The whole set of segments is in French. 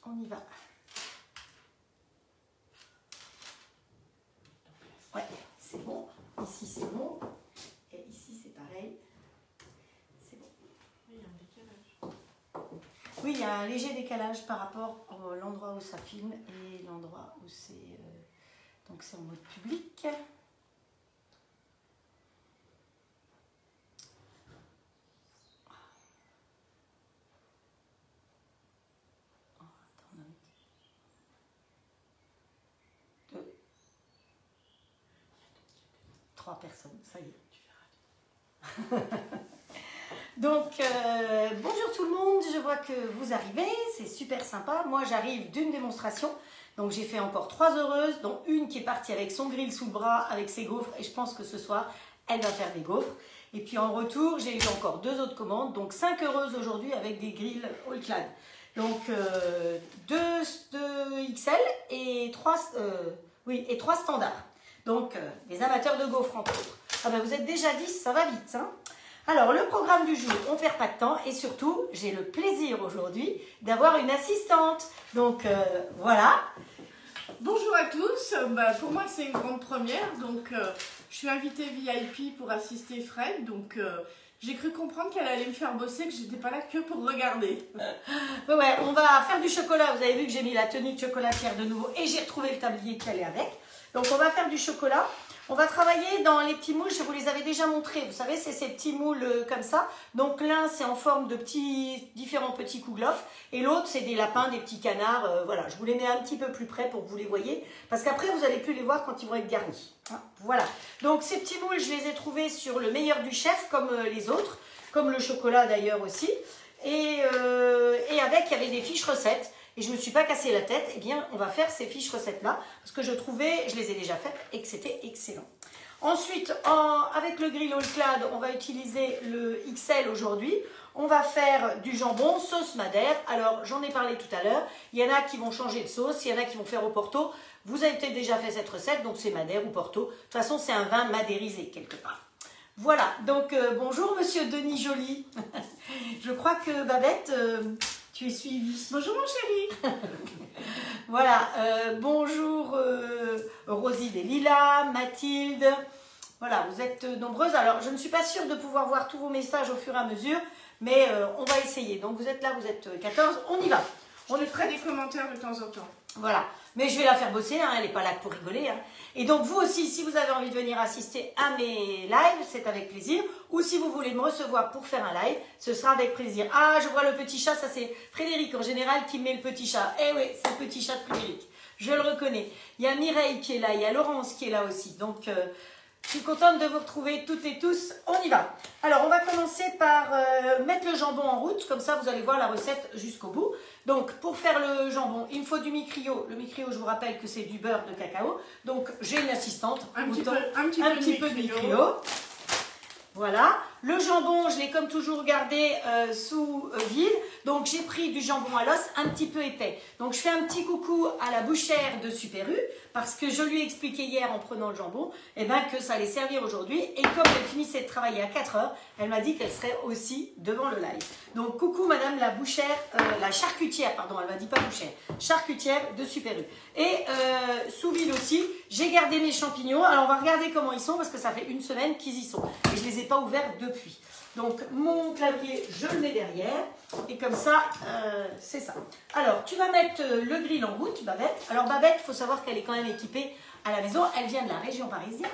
on y va. Ouais, c'est bon. Ici, c'est bon. Et ici, c'est pareil. C'est bon. Oui, il y a un décalage. Oui, il y a un léger décalage par rapport à l'endroit où ça filme et l'endroit où c'est... donc, c'est en mode public. Personnes, ça y est. Donc, bonjour tout le monde, je vois que vous arrivez, c'est super sympa. Moi, j'arrive d'une démonstration, donc j'ai fait encore 3 heureuses, dont une qui est partie avec son grill sous le bras, avec ses gaufres, et je pense que ce soir, elle va faire des gaufres. Et puis en retour, j'ai eu encore 2 autres commandes, donc 5 heureuses aujourd'hui avec des grills all-clad. Donc, 2 XL et 3 standards. Donc, les amateurs de gaufres entre autres. Ah ben, vous êtes déjà 10, ça va vite. Hein. Alors, le programme du jour, on ne perd pas de temps. Et surtout, j'ai le plaisir aujourd'hui d'avoir une assistante. Donc, voilà. Bonjour à tous. Pour moi, c'est une grande première. Donc, je suis invitée VIP pour assister Fred. Donc, j'ai cru comprendre qu'elle allait me faire bosser, que je n'étais pas là que pour regarder. Ouais, on va faire du chocolat. Vous avez vu que j'ai mis la tenue de chocolatière de nouveau. Et j'ai retrouvé le tablier qui allait avec. Donc, on va faire du chocolat. On va travailler dans les petits moules. Je vous les avais déjà montrés. Vous savez, c'est ces petits moules comme ça. Donc, l'un, c'est en forme de différents petits kouglof. Et l'autre, c'est des lapins, des petits canards. Voilà, je vous les mets un petit peu plus près pour que vous les voyez. Parce qu'après, vous n'allez plus les voir quand ils vont être garnis. Hein, voilà. Donc, ces petits moules, je les ai trouvés sur le meilleur du chef, comme les autres. Comme le chocolat, d'ailleurs, aussi. Et avec, il y avait des fiches recettes. Et je ne me suis pas cassé la tête, eh bien, on va faire ces fiches recettes-là, parce que je les ai déjà faites et que c'était excellent. Ensuite, avec le grill all-clad, on va utiliser le XL aujourd'hui. On va faire du jambon, sauce madère. Alors, j'en ai parlé tout à l'heure. Il y en a qui vont changer de sauce, il y en a qui vont faire au Porto. Vous avez peut-être déjà fait cette recette, donc c'est madère ou Porto. De toute façon, c'est un vin madérisé quelque part. Voilà, donc bonjour Monsieur Denis Joly. Je crois que Babette... tu es suivie. Bonjour mon chéri. Voilà, bonjour Rosie des Lilas, Mathilde. Voilà, vous êtes nombreuses. Alors, je ne suis pas sûre de pouvoir voir tous vos messages au fur et à mesure, mais on va essayer. Donc, vous êtes là, vous êtes 14, on y va. On lui ferait des commentaires de temps en temps. Voilà, mais je vais la faire bosser, hein, elle n'est pas là pour rigoler. Hein. Et donc vous aussi, si vous avez envie de venir assister à mes lives, c'est avec plaisir. Ou si vous voulez me recevoir pour faire un live, ce sera avec plaisir. Ah, je vois le petit chat, ça c'est Frédéric en général qui met le petit chat. Eh oui, c'est le petit chat de Frédéric, je le reconnais. Il y a Mireille qui est là, il y a Laurence qui est là aussi. Donc je suis contente de vous retrouver toutes et tous. On y va. Alors, on va commencer par mettre le jambon en route. Comme ça, vous allez voir la recette jusqu'au bout. Donc, pour faire le jambon, il me faut du mi-crio. Le mi-crio, je vous rappelle que c'est du beurre de cacao. Donc, j'ai une assistante. Un petit peu de mi-crio. Voilà. Le jambon, je l'ai comme toujours gardé sous vide. Donc, j'ai pris du jambon à l'os un petit peu épais. Donc, je fais un petit coucou à la bouchère de Super U parce que je lui ai expliqué hier en prenant le jambon que ça allait servir aujourd'hui. Et comme elle finissait de travailler à 4 heures, elle m'a dit qu'elle serait aussi devant le live. Donc, coucou madame la bouchère, la charcutière, pardon, elle m'a dit pas bouchère, charcutière de Super U. Et sous vide aussi, j'ai gardé mes champignons. Alors, on va regarder comment ils sont parce que ça fait une semaine qu'ils y sont. Et je les ai pas ouverts depuis. Donc, mon clavier, je le mets derrière. Et comme ça, c'est ça. Alors, tu vas mettre le grill en route, Babette. Alors, Babette, il faut savoir qu'elle est quand même équipée à la maison. Elle vient de la région parisienne.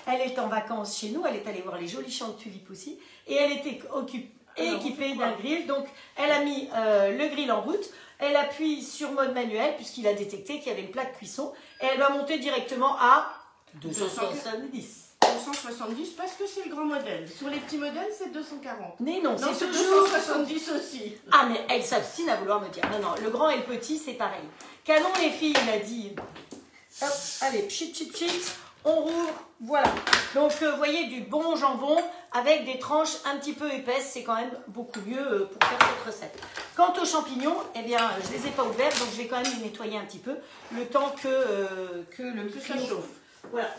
Elle est en vacances chez nous. Elle est allée voir les jolis champs de tulipes aussi. Et elle était équipée d'un grill. Donc, elle a mis le grill en route. Elle appuie sur mode manuel puisqu'il a détecté qu'il y avait une plaque cuisson. Et elle va monter directement à 270. 270 parce que c'est le grand modèle. Sur les petits modèles, c'est 240. Mais non, c'est toujours 270 aussi. Ah, mais elle s'obstine à vouloir me dire. Non, non, le grand et le petit, c'est pareil. Canon, les filles, il a dit. Hop, allez, pchit, pchit, pchit. On rouvre, voilà. Donc, vous voyez, du bon jambon avec des tranches un petit peu épaisses. C'est quand même beaucoup mieux pour faire cette recette. Quant aux champignons, eh bien, je ne les ai pas ouverts, donc je vais quand même les nettoyer un petit peu. Le temps que le ça chauffe. Voilà.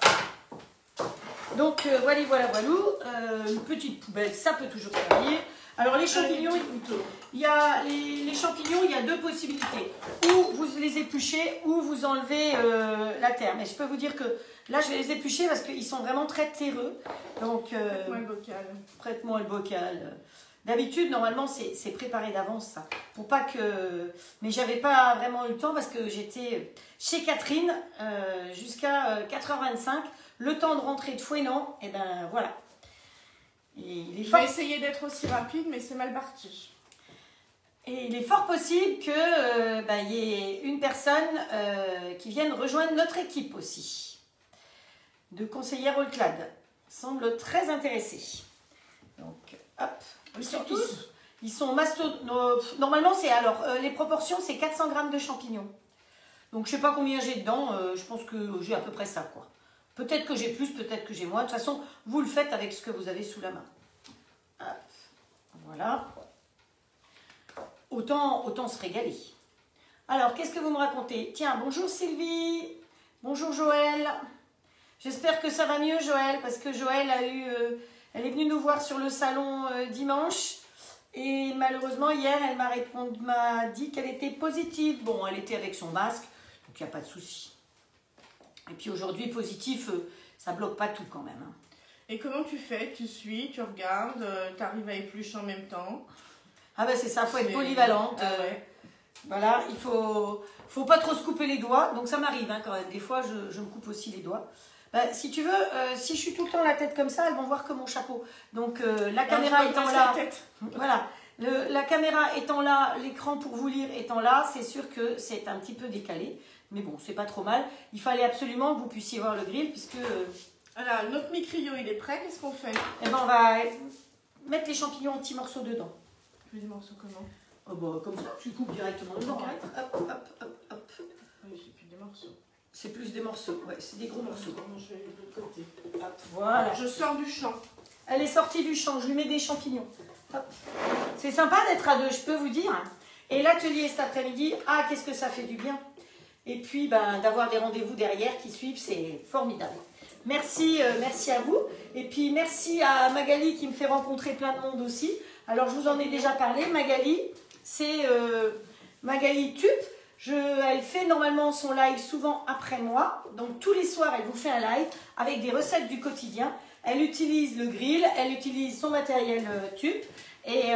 Donc, voilà. Une petite poubelle, ça peut toujours servir. Alors les champignons, il y a les champignons, il y a deux possibilités. Ou vous les épluchez, ou vous enlevez la terre. Mais je peux vous dire que là, je vais les éplucher parce qu'ils sont vraiment très terreux. Donc, prête-moi le bocal. Prête-moi le bocal. D'habitude, normalement, c'est préparé d'avance, ça. Pour pas que... Mais j'avais pas vraiment eu le temps parce que j'étais chez Catherine jusqu'à 4h25. Le temps de rentrer de Fouesnant, et ben voilà. Et je vais essayer d'être aussi rapide, mais c'est mal parti. Et il est fort possible que y ait une personne qui vienne rejoindre notre équipe aussi. De conseillère All-Clad. Semble très intéressée. Donc, hop. Ils sont normalement, c'est les proportions, c'est 400 grammes de champignons. Donc, je ne sais pas combien j'ai dedans. Je pense que j'ai à peu près ça, quoi. Peut-être que j'ai plus, peut-être que j'ai moins. De toute façon, vous le faites avec ce que vous avez sous la main. Hop. Voilà. Autant se régaler. Alors, qu'est-ce que vous me racontez? Tiens, bonjour Sylvie. Bonjour Joël. J'espère que ça va mieux, Joël, parce que Joël elle est venue nous voir sur le salon dimanche. Et malheureusement, hier, elle m'a dit qu'elle était positive. Bon, elle était avec son masque, donc il n'y a pas de souci. Et puis aujourd'hui, positif, ça bloque pas tout quand même. Hein. Et comment tu fais? Tu suis, tu regardes, tu arrives à éplucher en même temps? Ah ben c'est ça, il faut être polyvalente. Ah ouais. Voilà, il faut pas trop se couper les doigts. Donc ça m'arrive hein, quand même. Des fois, je me coupe aussi les doigts. Si tu veux, si je suis tout le temps la tête comme ça, elles vont voir que mon chapeau. Donc la caméra étant là, voilà, la caméra étant là, l'écran pour vous lire étant là, c'est sûr que c'est un petit peu décalé. Mais bon, c'est pas trop mal. Il fallait absolument que vous puissiez voir le grill puisque... Alors, notre micrio, il est prêt. Qu'est-ce qu'on fait? Eh ben, on va mettre les champignons en petits morceaux dedans. Tu fais des morceaux comment? Oh bah, comme ça, tu coupes directement dedans. Okay. Hein. Hop, hop, hop, hop. Oui, c'est plus des morceaux. C'est plus des morceaux, ouais, c'est des gros morceaux. Je vais aller de l'autre côté. Hop, voilà. Je sors du champ. Elle est sortie du champ, je lui mets des champignons. C'est sympa d'être à deux, je peux vous dire. Et l'atelier cet après-midi, ah, qu'est-ce que ça fait du bien. Et puis, d'avoir des rendez-vous derrière qui suivent, c'est formidable. Merci, merci à vous. Et puis, merci à Magali qui me fait rencontrer plein de monde aussi. Alors, je vous en ai déjà parlé. Magali, c'est Magali Tup. Elle fait normalement son live souvent après moi. Donc, tous les soirs, elle vous fait un live avec des recettes du quotidien. Elle utilise le grill, elle utilise son matériel Tup. Et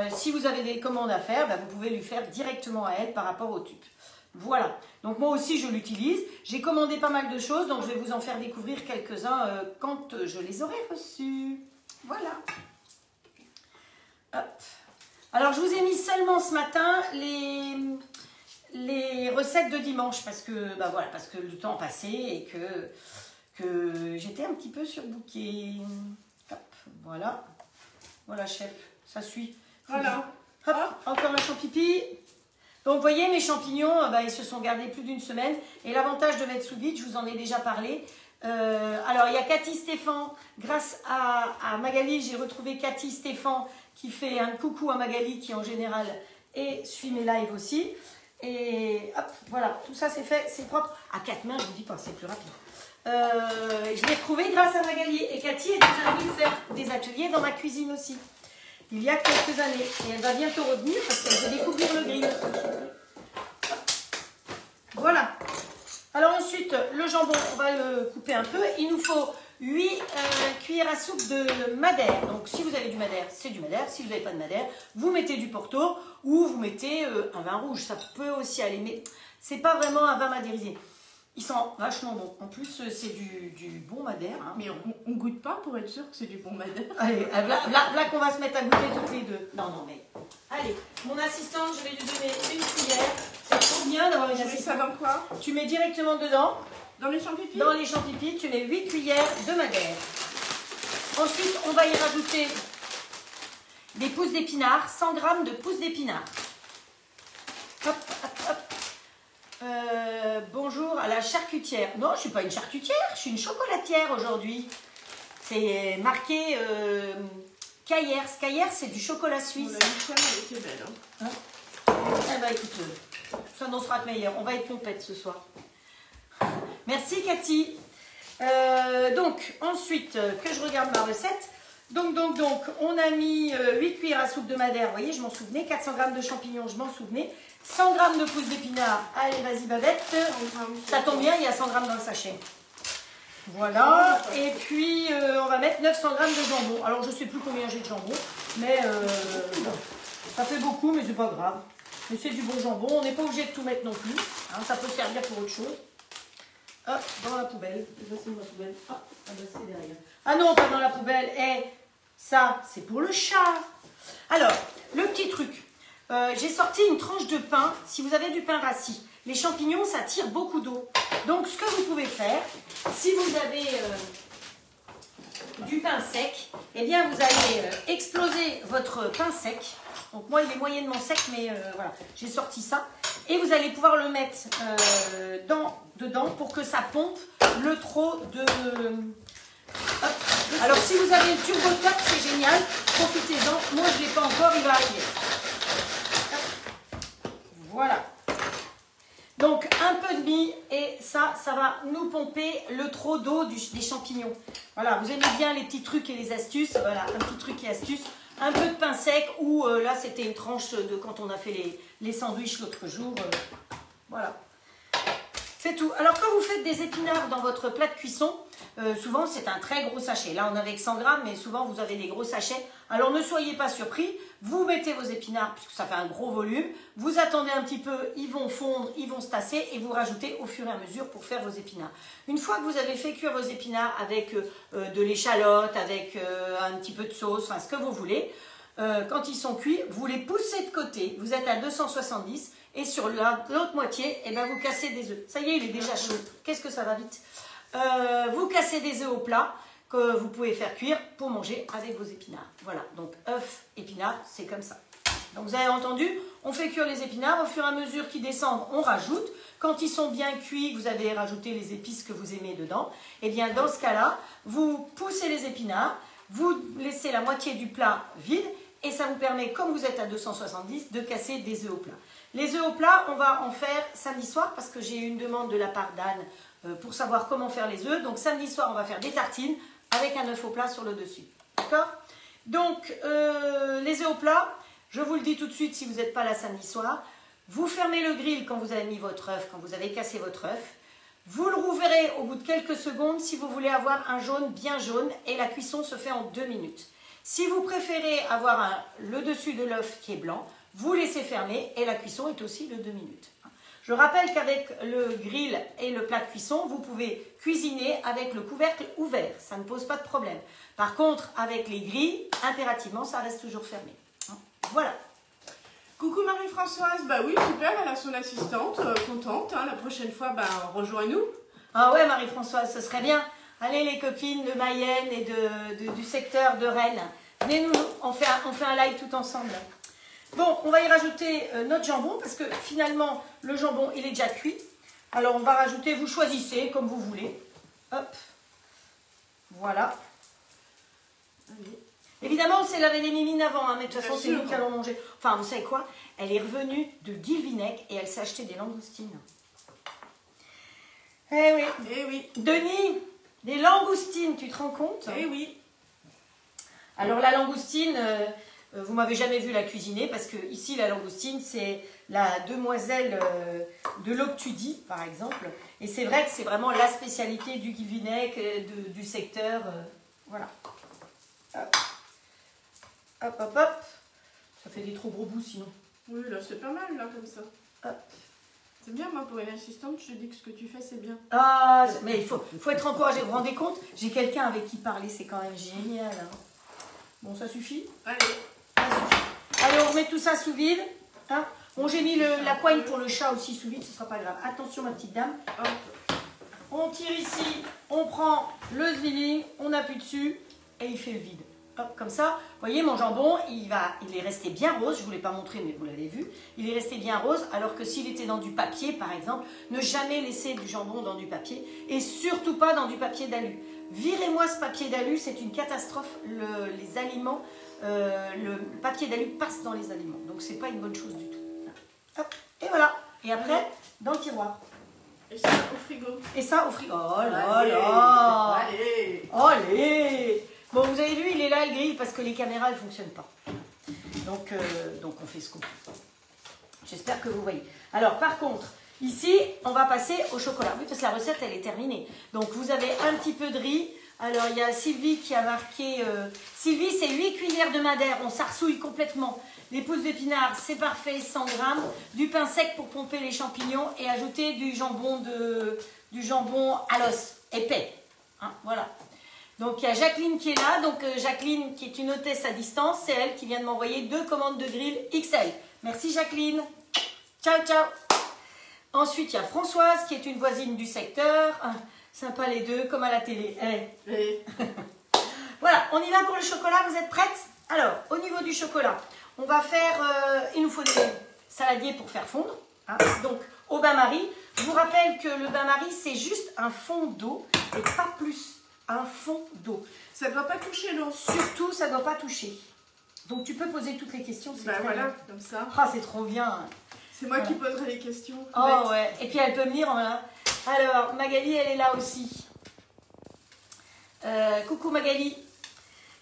si vous avez des commandes à faire, vous pouvez lui faire directement à elle par rapport au Tup. Voilà, donc moi aussi je l'utilise. J'ai commandé pas mal de choses, donc je vais vous en faire découvrir quelques-uns quand je les aurai reçus. Voilà. Hop. Alors je vous ai mis seulement ce matin les recettes de dimanche parce que, voilà, parce que le temps passait et que j'étais un petit peu surbookée. Hop, voilà. Voilà chef, ça suit. Voilà. Hop, encore un champipi. Donc, vous voyez, mes champignons, ils se sont gardés plus d'une semaine. Et l'avantage de mettre sous vide, je vous en ai déjà parlé. Alors, il y a Cathy Stéphane. Grâce à Magali, j'ai retrouvé Cathy Stéphane qui fait un coucou à Magali qui, en général, suit mes lives aussi. Et hop, voilà, tout ça, c'est fait, c'est propre. À 4 mains, je vous dis pas, c'est plus rapide. Je l'ai retrouvé grâce à Magali. Et Cathy est déjà venue faire des ateliers dans ma cuisine aussi. Il y a quelques années. Et elle va bientôt revenir parce qu'elle veut découvrir le grill. Voilà. Alors ensuite, le jambon, on va le couper un peu. Il nous faut 8 cuillères à soupe de madère. Donc si vous avez du madère, c'est du madère. Si vous n'avez pas de madère, vous mettez du Porto ou vous mettez un vin rouge. Ça peut aussi aller, mais c'est pas vraiment un vin madérisé. Ils sont vachement bons. En plus, c'est du bon madère. Hein. Mais on goûte pas pour être sûr que c'est du bon madère. Allez, là qu'on va se mettre à goûter toutes les deux. Non, mais... Allez, mon assistante, je vais lui donner une cuillère. C'est trop bien d'avoir une assistante. Ça dans quoi? Tu mets directement dedans. Dans les champignons? Dans les champignons, tu mets 8 cuillères de madère. Ensuite, on va y rajouter des pousses d'épinards, 100 g de pousses d'épinards. Hop, hop, hop. Bonjour à la charcutière. Non, je ne suis pas une charcutière, je suis une chocolatière aujourd'hui. C'est marqué Caillers. Caillers, c'est du chocolat suisse. La Michel, elle était belle. Hein. Eh ben écoute, ça n'en sera que meilleur. On va être pompette ce soir. Merci Cathy. Donc, ensuite, que je regarde ma recette. Donc, on a mis 8 cuillères à soupe de madère, vous voyez, je m'en souvenais, 400 g de champignons, je m'en souvenais, 100 g de pousses d'épinards, allez, vas-y Babette, ça tombe bien, il y a 100 g dans le sachet. Voilà, et puis on va mettre 900 g de jambon. Alors, je ne sais plus combien j'ai de jambon, mais bon, ça fait beaucoup, mais c'est pas grave. Mais c'est du bon jambon, on n'est pas obligé de tout mettre non plus, hein, ça peut servir pour autre chose. Hop, dans la poubelle, c'est ma poubelle, ah, bah, c'est derrière. Ah non, pas dans la poubelle, ça, c'est pour le chat. Alors, le petit truc, j'ai sorti une tranche de pain, si vous avez du pain rassis. Les champignons, ça tire beaucoup d'eau. Donc, ce que vous pouvez faire, si vous avez du pain sec, eh bien, vous allez exploser votre pain sec. Donc, moi, il est moyennement sec, mais voilà, j'ai sorti ça. Et vous allez pouvoir le mettre dedans pour que ça pompe le trop de... Hop. Alors, si vous avez le turbo top, c'est génial. Profitez-en. Moi, je ne l'ai pas encore, il va arriver. Hop. Voilà. Donc, un peu de mie et ça va nous pomper le trop d'eau des champignons. Voilà, vous aimez bien les petits trucs et les astuces. Voilà, un petit truc et astuce. Un peu de pain sec ou là, c'était une tranche de quand on a fait les sandwichs l'autre jour. Voilà. C'est tout. Alors, quand vous faites des épinards dans votre plat de cuisson, souvent, c'est un très gros sachet. Là, on avait que 100 grammes, mais souvent, vous avez des gros sachets. Alors, ne soyez pas surpris. Vous mettez vos épinards, puisque ça fait un gros volume. Vous attendez un petit peu, ils vont fondre, ils vont se tasser, et vous rajoutez au fur et à mesure pour faire vos épinards. Une fois que vous avez fait cuire vos épinards avec de l'échalote, avec un petit peu de sauce, enfin, ce que vous voulez, quand ils sont cuits, vous les poussez de côté. Vous êtes à 270 et sur l'autre moitié, eh ben, vous cassez des œufs. Ça y est, il est déjà chaud. Qu'est-ce que ça va vite. Vous cassez des œufs au plat que vous pouvez faire cuire pour manger avec vos épinards. Voilà, donc œufs, épinards, c'est comme ça. Donc vous avez entendu, on fait cuire les épinards. Au fur et à mesure qu'ils descendent, on rajoute. Quand ils sont bien cuits, vous avez rajouté les épices que vous aimez dedans. Et bien dans ce cas-là, vous poussez les épinards, vous laissez la moitié du plat vide. Et ça vous permet, comme vous êtes à 270, de casser des œufs au plat. Les œufs au plat, on va en faire samedi soir parce que j'ai eu une demande de la part d'Anne pour savoir comment faire les œufs. Donc samedi soir, on va faire des tartines avec un œuf au plat sur le dessus. D'accord? Donc les œufs au plat, je vous le dis tout de suite si vous n'êtes pas là samedi soir, vous fermez le grill quand vous avez mis votre œuf, quand vous avez cassé votre œuf. Vous le rouvrez au bout de quelques secondes si vous voulez avoir un jaune bien jaune et la cuisson se fait en 2 minutes. Si vous préférez avoir le dessus de l'œuf qui est blanc, vous laissez fermer et la cuisson est aussi de 2 minutes. Je rappelle qu'avec le grill et le plat de cuisson, vous pouvez cuisiner avec le couvercle ouvert. Ça ne pose pas de problème. Par contre, avec les grilles, impérativement, ça reste toujours fermé. Voilà. Coucou Marie-Françoise, bah oui, super, elle a son assistante, contente. Hein, la prochaine fois, bah, rejoins-nous. Ah ouais, Marie-Françoise, ce serait bien. Allez les copines de Mayenne et du secteur de Rennes, venez-nous, on fait un live tout ensemble. Bon, on va y rajouter notre jambon parce que finalement, le jambon, il est déjà cuit. Alors, on va rajouter, vous choisissez comme vous voulez. Hop, voilà. Allez. Évidemment, on s'est lavé les mimines avant, hein, mais de toute façon, c'est nous qui allons manger. Enfin, vous savez quoi? Elle est revenue de Guilvinec et elle s'est acheté des langoustines. Eh oui. Eh oui. Denis, des langoustines, tu te rends compte? Eh oui. Alors la langoustine, vous m'avez jamais vu la cuisiner parce que ici la langoustine c'est la demoiselle de l'Octudie par exemple. Et c'est vrai que c'est vraiment la spécialité du Guilvinec, du secteur. Voilà. Hop. Hop, hop, hop. Ça fait des trop gros bouts sinon. Oui, là c'est pas mal là comme ça. Hop. C'est bien, moi, pour une assistante, je te dis que ce que tu fais, c'est bien. Ah, mais il faut être encouragé. Vous vous rendez compte? J'ai quelqu'un avec qui parler, c'est quand même génial. Hein. Bon, ça suffit? Allez. Ça suffit. Allez, on remet tout ça sous vide. Hein. Bon, j'ai mis la coigne pour le chat aussi sous vide, ce ne sera pas grave. Attention, ma petite dame. Hop. On tire ici, on prend le zwilling, on appuie dessus et il fait le vide. Hop, comme ça, vous voyez mon jambon, il est resté bien rose, je ne vous l'ai pas montré mais vous l'avez vu, il est resté bien rose alors que s'il était dans du papier par exemple, ne jamais laisser du jambon dans du papier et surtout pas dans du papier d'alu. Virez-moi ce papier d'alu, c'est une catastrophe, les aliments, le papier d'alu passe dans les aliments, donc c'est pas une bonne chose du tout. Hop, et voilà, et après dans le tiroir. Et ça au frigo. Et ça au frigo, oh là là. Allez. Allez. Bon, vous avez vu, il est là, le grille, parce que les caméras, elles ne fonctionnent pas. Donc on fait ce qu'on peut. J'espère que vous voyez. Alors, par contre, ici, on va passer au chocolat. Oui, parce que la recette, elle est terminée. Donc, vous avez un petit peu de riz. Alors, il y a Sylvie qui a marqué... Sylvie, c'est 8 cuillères de madère. On s'arsouille complètement. Les pousses d'épinards, c'est parfait, 100 grammes. Du pain sec pour pomper les champignons. Et ajouter du jambon à l'os, épais. Hein, voilà. Donc, il y a Jacqueline qui est là. Donc, Jacqueline, qui est une hôtesse à distance, c'est elle qui vient de m'envoyer 2 commandes de grill XL. Merci, Jacqueline. Ciao, ciao. Ensuite, il y a Françoise, qui est une voisine du secteur. Sympa les deux, comme à la télé. Voilà, on y va pour le chocolat. Vous êtes prêtes? Alors, au niveau du chocolat, on va faire... il nous faut des saladiers pour faire fondre. Hein. Donc, au bain-marie. Je vous rappelle que le bain-marie, c'est juste un fond d'eau et pas plus. Un fond d'eau. Ça ne doit pas toucher l'eau. Surtout, ça ne doit pas toucher. Donc, tu peux poser toutes les questions. Ben voilà, comme ça. Ah, c'est trop bien. C'est moi qui poserai les questions. Oh ouais, et puis elle peut me lire. Voilà. Alors, Magali, elle est là aussi. Coucou Magali.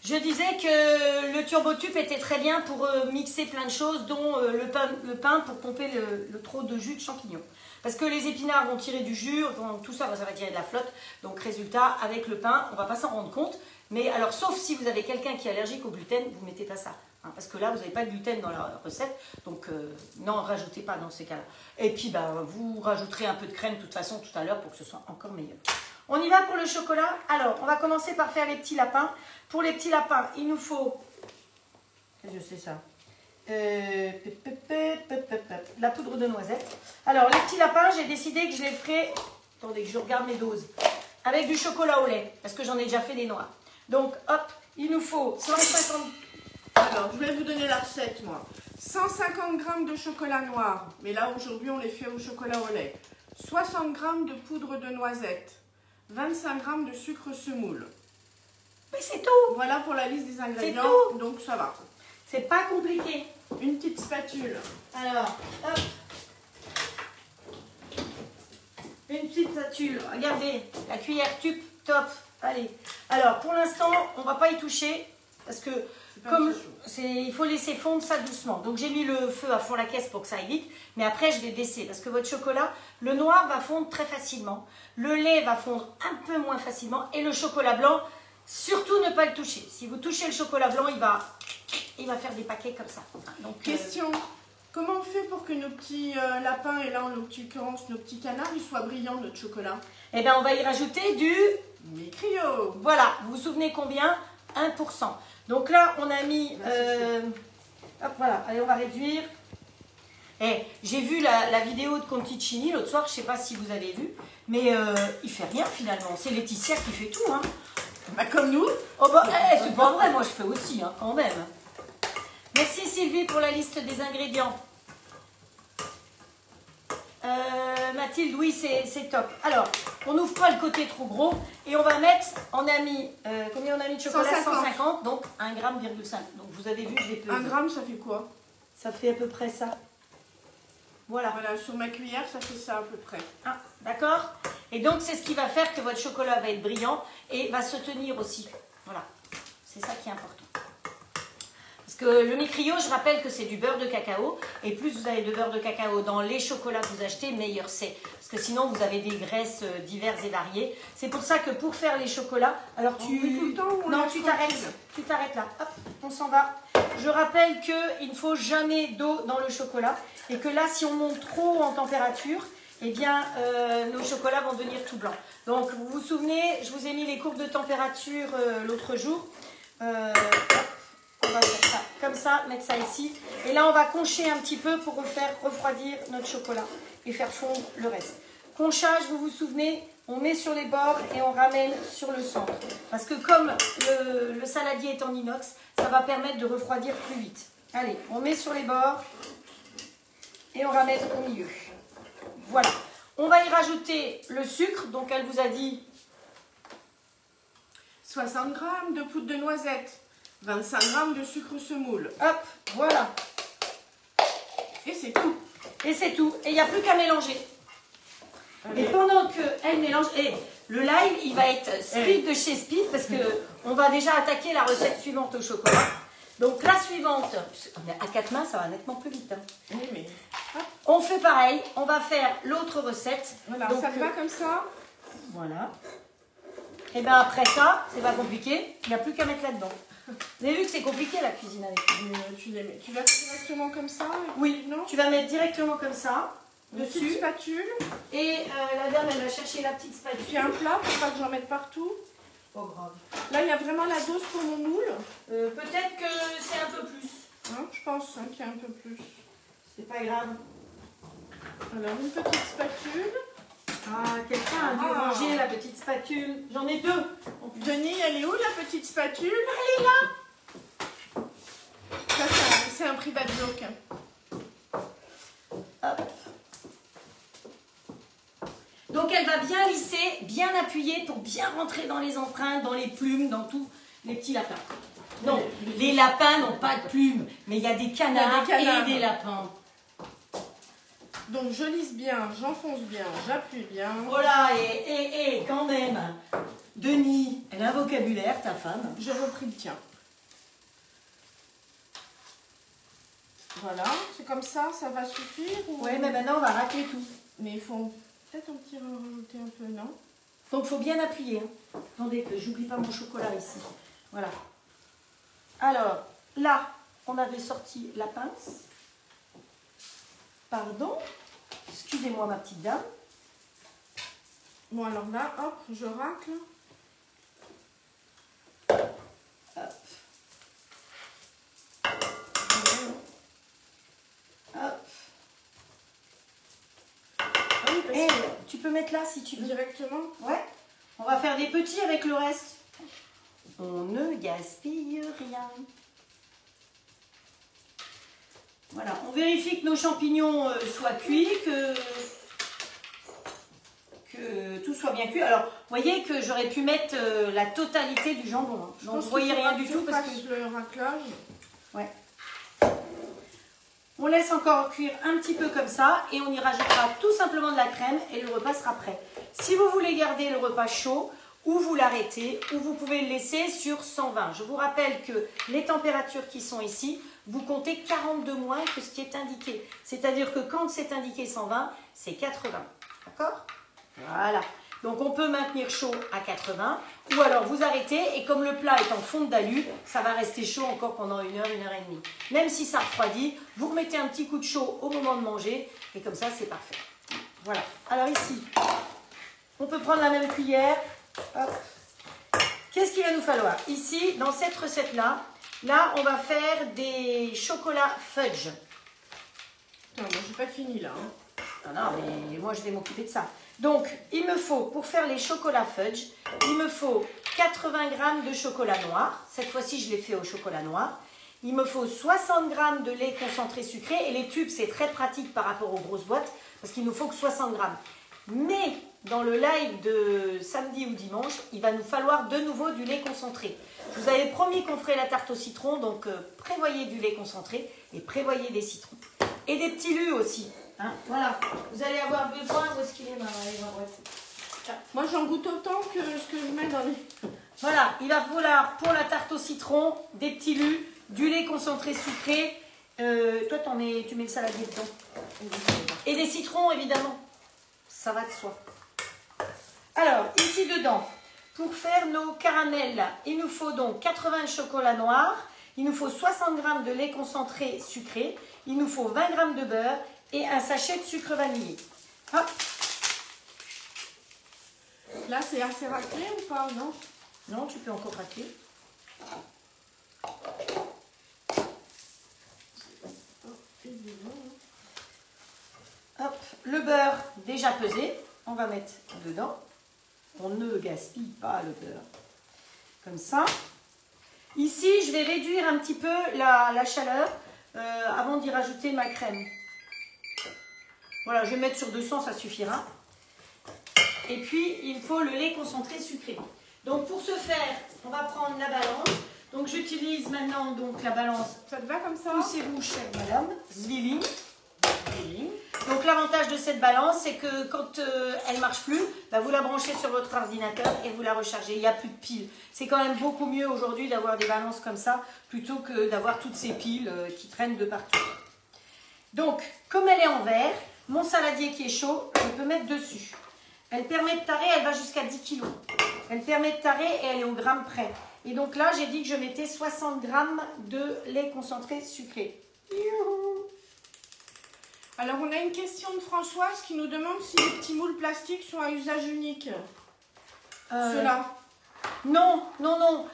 Je disais que le turbotube était très bien pour mixer plein de choses, dont le pain pour pomper le trop de jus de champignons. Parce que les épinards vont tirer du jus, donc tout ça, ça va tirer de la flotte. Donc résultat, avec le pain, on ne va pas s'en rendre compte. Mais alors, sauf si vous avez quelqu'un qui est allergique au gluten, vous ne mettez pas ça. Hein, parce que là, vous n'avez pas de gluten dans la recette. Donc, non, rajoutez pas dans ces cas-là. Et puis, vous rajouterez un peu de crème de toute façon tout à l'heure pour que ce soit encore meilleur. On y va pour le chocolat. Alors, on va commencer par faire les petits lapins. Pour les petits lapins, il nous faut... Je sais ça. La poudre de noisette. Alors, les petits lapins, j'ai décidé que je les ferai... Attendez, que je regarde mes doses. Avec du chocolat au lait, parce que j'en ai déjà fait des noirs. Donc, hop, il nous faut 150... Alors, je vais vous donner la recette, moi. 150 g de chocolat noir, mais là, aujourd'hui, on les fait au chocolat au lait. 60 g de poudre de noisette. 25 g de sucre semoule. Mais c'est tout. Voilà pour la liste des ingrédients, donc ça va. C'est pas compliqué. Une petite spatule. Alors, hop. Une petite spatule. Regardez, la cuillère tube, top. Allez. Alors, pour l'instant, on va pas y toucher parce que comme il faut laisser fondre ça doucement. Donc, j'ai mis le feu à fond la caisse pour que ça aille vite. Mais après, je vais baisser parce que votre chocolat, le noir va fondre très facilement. Le lait va fondre un peu moins facilement. Et le chocolat blanc, surtout ne pas le toucher. Si vous touchez le chocolat blanc, il va faire des paquets comme ça. Donc, question, comment on fait pour que nos petits lapins, et là en l'occurrence nos petits canards, ils soient brillants, notre chocolat? Eh bien, on va y rajouter du... Micrio. Voilà, vous vous souvenez combien? 1%. Donc là, on a mis... hop, voilà, allez, on va réduire. J'ai vu la vidéo de Conticini l'autre soir, je ne sais pas si vous avez vu, mais il fait rien finalement. C'est Laetitia qui fait tout, hein. Bah, comme nous. Oh bah, c'est pas vrai, moi je fais aussi, hein, quand même. Merci Sylvie pour la liste des ingrédients. Mathilde, oui, c'est top. Alors, on n'ouvre pas le côté trop gros et on va mettre, on a mis, combien on a mis de chocolat? 150, donc 1,5 g. Donc vous avez vu, je l'ai pesé. 1 gramme, ça fait quoi? Ça fait à peu près ça. Voilà. Voilà, sur ma cuillère, ça fait ça à peu près. Ah, d'accord. Et donc, c'est ce qui va faire que votre chocolat va être brillant et va se tenir aussi. Voilà. C'est ça qui est important. Parce que le Micrio, je rappelle que c'est du beurre de cacao. Et plus vous avez de beurre de cacao dans les chocolats que vous achetez, meilleur c'est. Parce que sinon, vous avez des graisses diverses et variées. C'est pour ça que pour faire les chocolats... Alors, tu... tout le temps, non, tu t'arrêtes. Tu t'arrêtes là. Hop, on s'en va. Je rappelle qu'il ne faut jamais d'eau dans le chocolat. Et que là, si on monte trop en température... eh bien, nos chocolats vont devenir tout blancs. Donc, vous vous souvenez, je vous ai mis les courbes de température l'autre jour. On va faire ça comme ça, mettre ça ici. Et là, on va concher un petit peu pour faire refroidir notre chocolat et faire fondre le reste. Conchage, vous vous souvenez, on met sur les bords et on ramène sur le centre. Parce que comme le saladier est en inox, ça va permettre de refroidir plus vite. Allez, on met sur les bords et on ramène au milieu. Voilà, on va y rajouter le sucre, donc elle vous a dit 60 g de poudre de noisette, 25 g de sucre semoule. Hop, voilà. Et c'est tout. Et c'est tout. Et il n'y a plus qu'à mélanger. Allez. Et pendant qu'elle mélange, Le live, il va être speed de chez Speed parce qu'on va déjà attaquer la recette suivante au chocolat. Donc la suivante, à 4 mains, ça va nettement plus vite. Hein. Oui, mais... On fait pareil, on va faire l'autre recette. Voilà, donc, ça te va comme ça? Voilà. Et bien après ça, c'est pas compliqué, il n'y a plus qu'à mettre là-dedans. Vous avez vu que c'est compliqué la cuisine avec tu les mets. Tu vas directement comme ça? Oui, non, tu vas mettre directement comme ça, dessus. Une spatule. Et la dame, elle va chercher la petite spatule. Puis un plat pour pas que j'en mette partout. Oh, grave. Là, il y a vraiment la dose pour mon moule. Peut-être que c'est un peu plus. Hein, je pense qu'il y a un peu plus. C'est pas grave. Alors, une petite spatule. Ah, quelqu'un a dû ranger la petite spatule. J'en ai 2. Denis, elle est où la petite spatule? Elle est là. Ça, c'est un private joke. Hop. Donc elle va bien lisser, bien appuyer pour bien rentrer dans les empreintes, dans les plumes, dans tous les petits lapins. Non, les lapins n'ont pas de plumes, mais il y a des canards, et des lapins. Donc je lisse bien, j'enfonce bien, j'appuie bien. Oh là, et quand même, Denis, elle a un vocabulaire, ta femme. J'ai repris le tien. Voilà, c'est comme ça, ça va suffire ou... Oui, mais maintenant on va racler tout. Mais il faut peut-être un petit rajouter un peu, non? Donc il faut bien appuyer. Hein. Attendez que j'oublie pas mon chocolat ici. Voilà. Alors, là, on avait sorti la pince. Pardon. Excusez-moi ma petite dame. Bon alors là, hop, je racle. Hop. Hop. Ah oui, parce Et que... tu peux mettre là si tu veux. Directement? Ouais. On va faire des petits avec le reste. On ne gaspille rien. Voilà, on vérifie que nos champignons soient cuits, que tout soit bien cuit. Alors, vous voyez que j'aurais pu mettre la totalité du jambon. Hein. Donc, vous voyez rien du tout parce que... le raclage. Ouais. On laisse encore cuire un petit peu comme ça et on y rajoutera tout simplement de la crème et le repas sera prêt. Si vous voulez garder le repas chaud, ou vous l'arrêtez, ou vous pouvez le laisser sur 120. Je vous rappelle que les températures qui sont ici, vous comptez 42 moins que ce qui est indiqué. C'est-à-dire que quand c'est indiqué 120, c'est 80. D'accord? Voilà. Donc on peut maintenir chaud à 80, ou alors vous arrêtez, et comme le plat est en fonte d'alu, ça va rester chaud encore pendant 1 heure, 1 heure et demie. Même si ça refroidit, vous remettez un petit coup de chaud au moment de manger, et comme ça c'est parfait. Voilà. Alors ici, on peut prendre la même cuillère. Qu'est-ce qu'il va nous falloir? Ici, dans cette recette-là, là, on va faire des chocolats fudge. Attends, moi, j'ai pas fini là. Hein. Non, mais moi, je vais m'occuper de ça. Donc, il me faut, pour faire les chocolats fudge, il me faut 80 g de chocolat noir. Cette fois-ci, je l'ai fait au chocolat noir. Il me faut 60 g de lait concentré sucré. Et les tubes, c'est très pratique par rapport aux grosses boîtes, parce qu'il nous faut que 60 g. Mais dans le live de samedi ou dimanche, il va nous falloir de nouveau du lait concentré. Je vous avais promis qu'on ferait la tarte au citron, donc prévoyez du lait concentré et prévoyez des citrons. Et des petits lus aussi. Hein, voilà, vous allez avoir besoin, où est-ce qu'il est ma boîte? Moi j'en goûte autant que ce que je mets dans les... Voilà, il va falloir pour la tarte au citron, des petits lus, du lait concentré sucré. Toi, tu mets le saladier dedans. Et des citrons, évidemment. Ça va de soi. Alors, ici dedans, pour faire nos caramels, il nous faut donc 80 de chocolat noir, il nous faut 60 g de lait concentré sucré, il nous faut 20 g de beurre et un sachet de sucre vanillé. Hop. Là, c'est assez raclé ou pas? Non? Non, tu peux encore racler. Hop, le beurre déjà pesé, on va mettre dedans. On ne gaspille pas le beurre. Comme ça. Ici, je vais réduire un petit peu la chaleur avant d'y rajouter ma crème. Voilà, je vais mettre sur 200, ça suffira. Et puis, il faut le lait concentré sucré. Donc, pour ce faire, on va prendre la balance. Donc, j'utilise maintenant donc, la balance. Ça te va comme ça? Poussez-vous, chère madame. Zwilling. Donc l'avantage de cette balance, c'est que quand elle marche plus, bah, vous la branchez sur votre ordinateur et vous la rechargez. Il n'y a plus de piles. C'est quand même beaucoup mieux aujourd'hui d'avoir des balances comme ça, plutôt que d'avoir toutes ces piles qui traînent de partout. Donc, comme elle est en verre, mon saladier qui est chaud, je peux mettre dessus. Elle permet de tarer, elle va jusqu'à 10 kg. Elle permet de tarer et elle est au gramme près. Et donc là, j'ai dit que je mettais 60 g de lait concentré sucré. Alors, on a une question de Françoise qui nous demande si les petits moules plastiques sont à usage unique. Ceux-là. Non, non, non.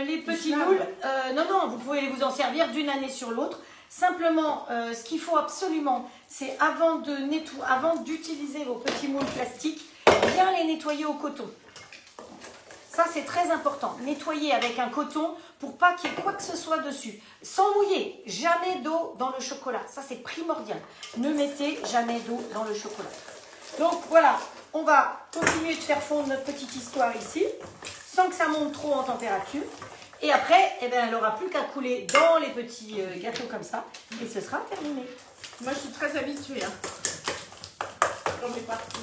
Les petits moules, non, non, vous pouvez vous en servir d'une année sur l'autre. Simplement, ce qu'il faut absolument, c'est avant d'utiliser vos petits moules plastiques, bien les nettoyer au coton. Ça, c'est très important. Nettoyer avec un coton pour pas qu'il y ait quoi que ce soit dessus. Sans mouiller, jamais d'eau dans le chocolat. Ça, c'est primordial. Ne mettez jamais d'eau dans le chocolat. Donc, voilà, on va continuer de faire fondre notre petite histoire ici, sans que ça monte trop en température. Et après, eh ben, elle n'aura plus qu'à couler dans les petits gâteaux comme ça. Et ce sera terminé. Moi, je suis très habituée. Hein. J'en ai partout.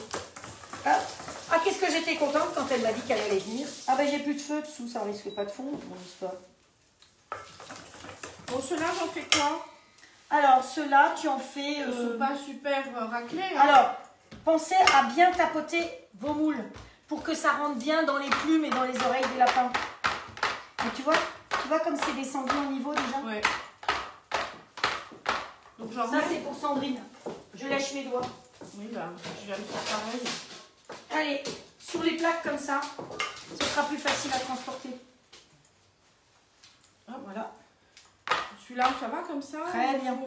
Ah, qu'est-ce que j'étais contente quand elle m'a dit qu'elle allait venir. Ah ben, j'ai plus de feu dessous, ça risque pas de fondre, mon histoire. Bon, ceux-là, j'en fais quoi? Alors, ceux-là, tu en fais... Ils sont pas super raclés. Hein. Alors, pensez à bien tapoter vos moules pour que ça rentre bien dans les plumes et dans les oreilles des lapins. Et tu vois comme c'est descendu au niveau déjà. Ouais. Donc, ça, c'est pour Sandrine. Je lèche mes doigts. Oui, bah, je viens de faire pareil. Allez, sur les plaques comme ça, ce sera plus facile à transporter. Ah, voilà. Celui-là, ça va comme ça? Très bien.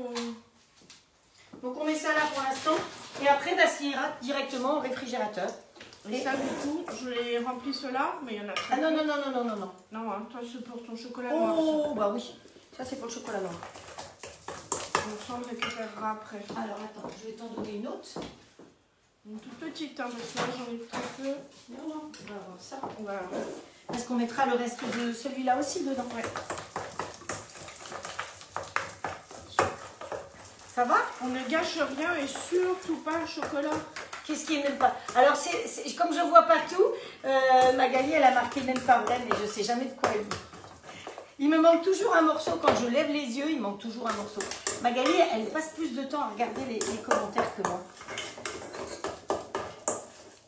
Donc, on met ça là pour l'instant. Et après, bah, ça ira directement au réfrigérateur. Et ça, du coup, je les remplis ceux-là, mais il y en a très Ah non, non, non, non, non, non, non. Non, hein, toi, c'est pour ton chocolat noir. Oh, bah oui. Ça, c'est pour le chocolat noir. Donc, ça, on le récupérera après. Alors, attends, je vais t'en donner une autre. Une toute petite, hein, parce que là, j'en ai très peu. Non, non, on va avoir ça. On va... Parce qu'on mettra le reste de celui-là aussi dedans. Ouais. Ça va? On ne gâche rien et surtout pas le chocolat. Qu'est-ce qui est même pas? Alors, comme je vois pas tout, Magali, elle a marqué même pas vrai, mais je sais jamais de quoi elle dit. Il me manque toujours un morceau. Quand je lève les yeux, il manque toujours un morceau. Magali, elle passe plus de temps à regarder les commentaires que moi.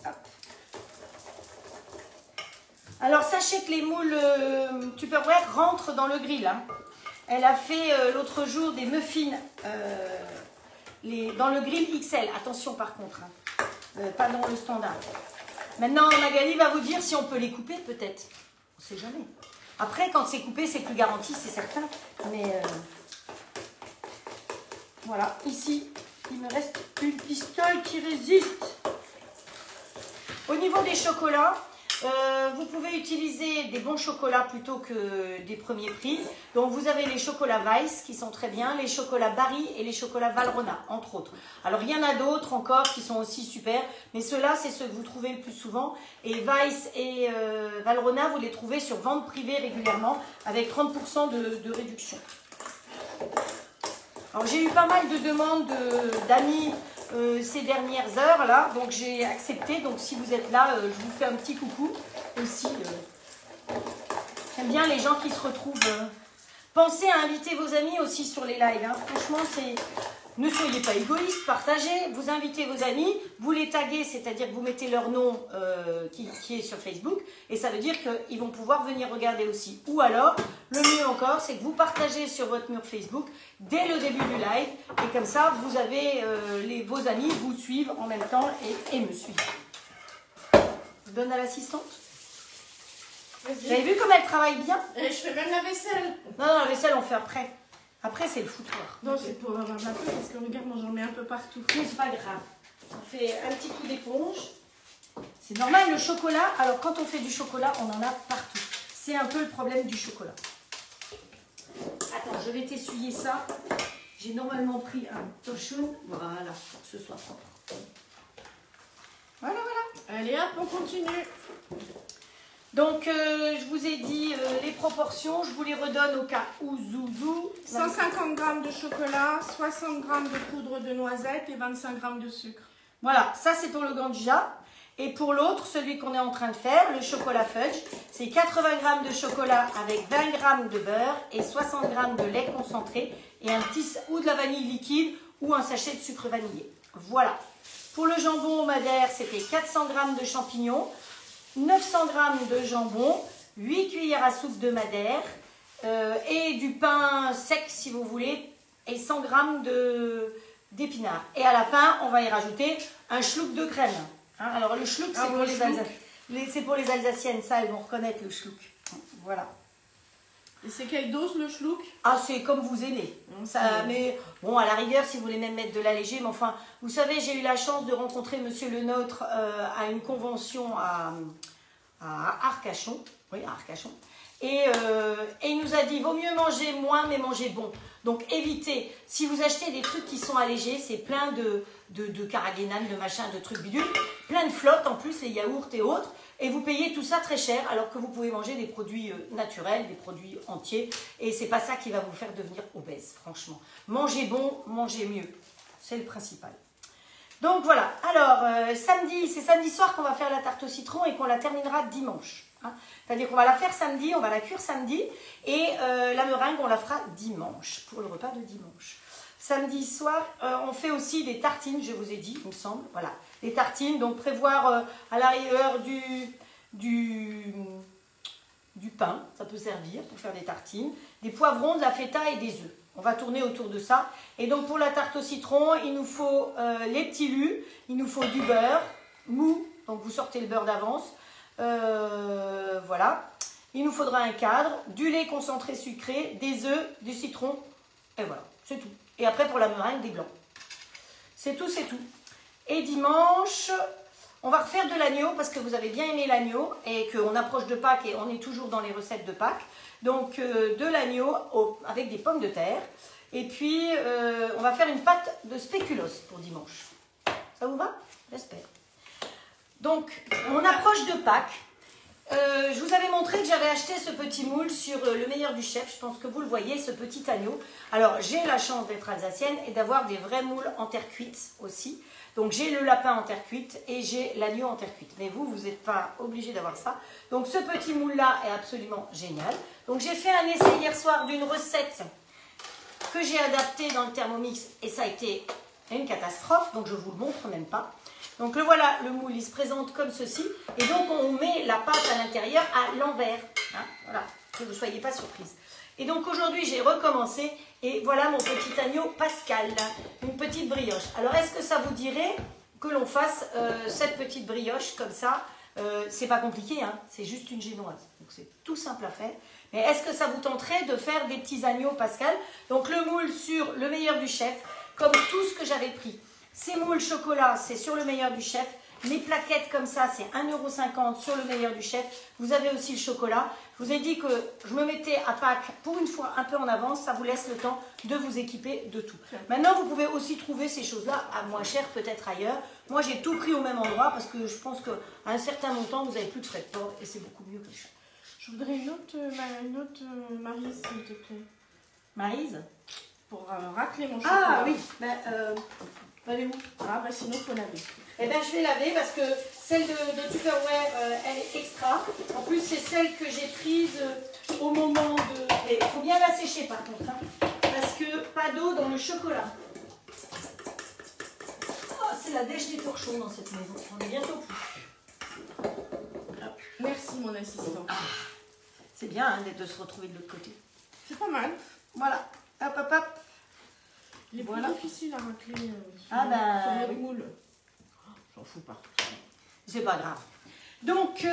Hop. Alors, sachez que les moules Tupperware rentrent dans le grill. Hein. Elle a fait l'autre jour des muffins dans le grill XL. Attention par contre, hein. Pas dans le standard. Maintenant, Magali va vous dire si on peut les couper peut-être. On ne sait jamais. Après, quand c'est coupé, c'est plus garanti, c'est certain. Mais voilà, ici, il me reste une pistole qui résiste. Au niveau des chocolats, vous pouvez utiliser des bons chocolats plutôt que des premiers prix. Donc vous avez les chocolats Weiss qui sont très bien, les chocolats Barry et les chocolats Valrhona, entre autres. Alors il y en a d'autres encore qui sont aussi super, mais ceux-là c'est ceux que vous trouvez le plus souvent. Et Weiss et Valrhona, vous les trouvez sur vente privée régulièrement avec 30% de réduction. Alors j'ai eu pas mal de demandes d'amis ces dernières heures là, donc j'ai accepté. Donc si vous êtes là, je vous fais un petit coucou aussi. J'aime bien les gens qui se retrouvent. Pensez à inviter vos amis aussi sur les lives. Hein. Franchement, ne soyez pas égoïstes, partagez. Vous invitez vos amis, vous les taguez, c'est-à-dire que vous mettez leur nom qui est sur Facebook, et ça veut dire qu'ils vont pouvoir venir regarder aussi. Ou alors, le mieux encore, c'est que vous partagez sur votre mur Facebook dès le début du live, et comme ça, vous avez vos amis vous suivent en même temps et me suivent. Je donne à l'assistante. Vous avez vu comme elle travaille bien? Et je fais même la vaisselle. Non, non, la vaisselle, on fait après. Après, c'est le foutoir. Non, c'est pour avoir un peu, parce que regarde, moi j'en mets un peu partout. Mais c'est pas grave. On fait un petit coup d'éponge. C'est normal, le chocolat. Alors, quand on fait du chocolat, on en a partout. C'est un peu le problème du chocolat. Attends, je vais t'essuyer ça. J'ai normalement pris un tochon. Voilà, pour que ce soit propre. Voilà, voilà. Allez hop, on continue. Donc, je vous ai dit les proportions, je vous les redonne au cas où zouzou. 150 g de chocolat, 60 g de poudre de noisette et 25 g de sucre. Voilà, ça c'est pour le ganja. Et pour l'autre, celui qu'on est en train de faire, le chocolat fudge, c'est 80 g de chocolat avec 20 g de beurre et 60 g de lait concentré et ou de la vanille liquide ou un sachet de sucre vanillé. Voilà. Pour le jambon au madère, c'était 400 g de champignons, 900 g de jambon, 8 cuillères à soupe de madère et du pain sec si vous voulez et 100 g d'épinards. Et à la fin, on va y rajouter un schluck de crème. Hein, alors le schluck, c'est pour les Alsaciennes, ça elles vont reconnaître le schluck. Voilà. Et c'est quelle dose le schluck? Ah, c'est comme vous aimez. Ça, mais bon, à la rigueur, si vous voulez même mettre de l'allégé, mais enfin, vous savez, j'ai eu la chance de rencontrer Monsieur Le Nôtre à une convention à Arcachon. Oui, à Arcachon. Et il nous a dit, vaut mieux manger moins, mais manger bon. Donc évitez, si vous achetez des trucs qui sont allégés, c'est plein de carragénane, de machin, de trucs bidules, plein de flotte en plus, les yaourts et autres, et vous payez tout ça très cher, alors que vous pouvez manger des produits naturels, des produits entiers, et c'est pas ça qui va vous faire devenir obèse, franchement. Mangez bon, mangez mieux, c'est le principal. Donc voilà, alors samedi, c'est samedi soir qu'on va faire la tarte au citron et qu'on la terminera dimanche. Hein. C'est-à-dire qu'on va la faire samedi, on va la cuire samedi, et la meringue, on la fera dimanche, pour le repas de dimanche. Samedi soir, on fait aussi des tartines, je vous ai dit, il me semble. Voilà, les tartines, donc prévoir à l'arrière du pain, ça peut servir pour faire des tartines, des poivrons, de la feta et des œufs. On va tourner autour de ça. Et donc pour la tarte au citron, il nous faut les petits lus, il nous faut du beurre mou, donc vous sortez le beurre d'avance. Voilà. Il nous faudra un cadre, du lait concentré sucré, des œufs, du citron, et voilà, c'est tout. Et après pour la meringue, des blancs. C'est tout, c'est tout. Et dimanche, on va refaire de l'agneau parce que vous avez bien aimé l'agneau et qu'on approche de Pâques et on est toujours dans les recettes de Pâques. Donc de l'agneau avec des pommes de terre. Et puis on va faire une pâte de spéculoos pour dimanche. Ça vous va? J'espère. Donc on approche de Pâques. Je vous avais montré que j'avais acheté ce petit moule sur Le Meilleur du Chef. Je pense que vous le voyez, ce petit agneau. Alors, j'ai la chance d'être alsacienne et d'avoir des vrais moules en terre cuite aussi. Donc, j'ai le lapin en terre cuite et j'ai l'agneau en terre cuite. Mais vous, vous n'êtes pas obligé d'avoir ça. Donc, ce petit moule-là est absolument génial. Donc, j'ai fait un essai hier soir d'une recette que j'ai adaptée dans le Thermomix et ça a été une catastrophe. Donc, je ne vous le montre même pas. Donc le voilà, le moule, il se présente comme ceci. Et donc on met la pâte à l'intérieur à l'envers. Hein, voilà, que vous ne soyez pas surprise. Et donc aujourd'hui, j'ai recommencé. Et voilà mon petit agneau Pascal, une petite brioche. Alors est-ce que ça vous dirait que l'on fasse cette petite brioche comme ça? C'est pas compliqué, hein, c'est juste une génoise. Donc c'est tout simple à faire. Mais est-ce que ça vous tenterait de faire des petits agneaux Pascal? Donc le moule sur Le Meilleur du Chef, comme tout ce que j'avais pris. Ces moules chocolat, c'est sur Le Meilleur du Chef. Les plaquettes comme ça, c'est 1,50 € sur Le Meilleur du Chef. Vous avez aussi le chocolat. Je vous ai dit que je me mettais à Pâques pour une fois un peu en avance. Ça vous laisse le temps de vous équiper de tout. Maintenant, vous pouvez aussi trouver ces choses-là à moins cher, peut-être ailleurs. Moi, j'ai tout pris au même endroit parce que je pense qu'à un certain montant, vous n'avez plus de frais de port et c'est beaucoup mieux comme ça. Je voudrais une autre Maryse, s'il te plaît. Maryse? Pour racler mon chocolat. Ah oui, allez-vous. Ah bah sinon, il faut laver. Eh bien, je vais laver parce que celle de Tupperware, elle est extra. En plus, c'est celle que j'ai prise au moment de... Il faut bien la sécher par contre, hein, parce que pas d'eau dans le chocolat. Oh, c'est la dèche des torchons dans cette maison. On est bientôt plus. Merci, mon assistant. Ah, c'est bien hein, de se retrouver de l'autre côté. C'est pas mal. Voilà. Hop, hop, hop. Il est voilà. plus difficile à racler sur le moule. J'en fous pas. C'est pas grave. Donc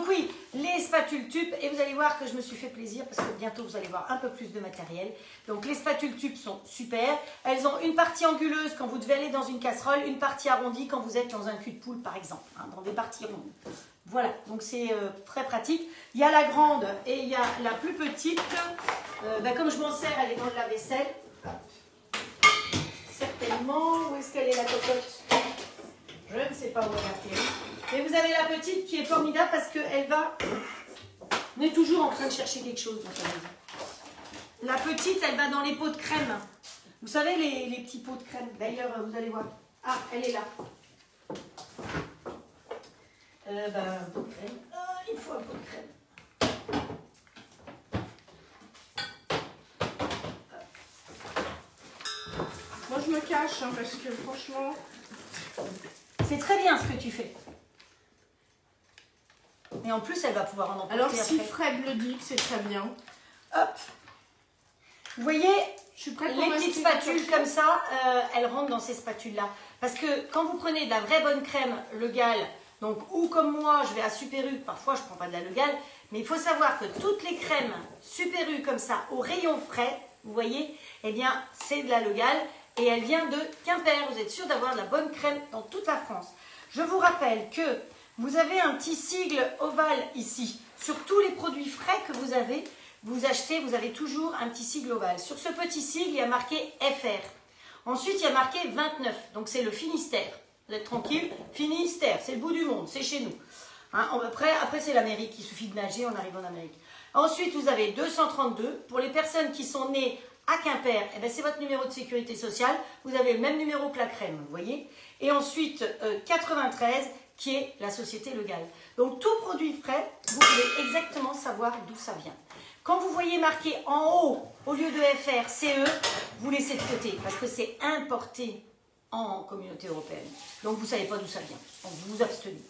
oui, les spatules tubes, et vous allez voir que je me suis fait plaisir parce que bientôt vous allez voir un peu plus de matériel. Donc les spatules tubes sont super. Elles ont une partie anguleuse quand vous devez aller dans une casserole, une partie arrondie quand vous êtes dans un cul de poule par exemple, hein, dans des parties rondes. Voilà, donc c'est très pratique. Il y a la grande et il y a la plus petite. Comme je m'en sers, elle est dans le lave-vaisselle. Certainement. Où est-ce qu'elle est la cocotte? Je ne sais pas où elle a atterri. Mais vous avez la petite qui est formidable parce qu'elle va... On est toujours en train de chercher quelque chose dans sa maison. La petite, elle va dans les pots de crème. Vous savez, les petits pots de crème. D'ailleurs, vous allez voir. Ah, elle est là. Un pot de crème. Il faut un pot de crème. Moi, je me cache hein, parce que franchement... C'est très bien ce que tu fais. Et en plus, elle va pouvoir en emporter. Alors, si après. Fred le dit que c'est très bien. Hop. Vous voyez, je suis prête les petites spatules comme ça, elles rentrent dans ces spatules-là. Parce que quand vous prenez de la vraie bonne crème Le Gall, donc ou comme moi, je vais à Super U, parfois je ne prends pas de la Le Gall, mais il faut savoir que toutes les crèmes Super U comme ça, au rayon frais, vous voyez, eh bien, c'est de la Le Gall et elle vient de Quimper. Vous êtes sûr d'avoir de la bonne crème dans toute la France. Je vous rappelle que vous avez un petit sigle ovale ici. Sur tous les produits frais que vous avez, vous achetez, vous avez toujours un petit sigle ovale. Sur ce petit sigle, il y a marqué FR. Ensuite, il y a marqué 29. Donc, c'est le Finistère. Vous êtes tranquille. Finistère, c'est le bout du monde. C'est chez nous. Hein, après c'est l'Amérique. Il suffit de nager, on arrive en Amérique. Ensuite, vous avez 232. Pour les personnes qui sont nées à Quimper, eh ben, c'est votre numéro de sécurité sociale. Vous avez le même numéro que la crème, vous voyez. Et ensuite, 93, qui est la société Le Gall. Donc, tout produit frais, vous pouvez exactement savoir d'où ça vient. Quand vous voyez marqué en haut, au lieu de FR, CE, vous laissez de côté parce que c'est importé en communauté européenne. Donc, vous ne savez pas d'où ça vient. Donc, vous vous abstenez.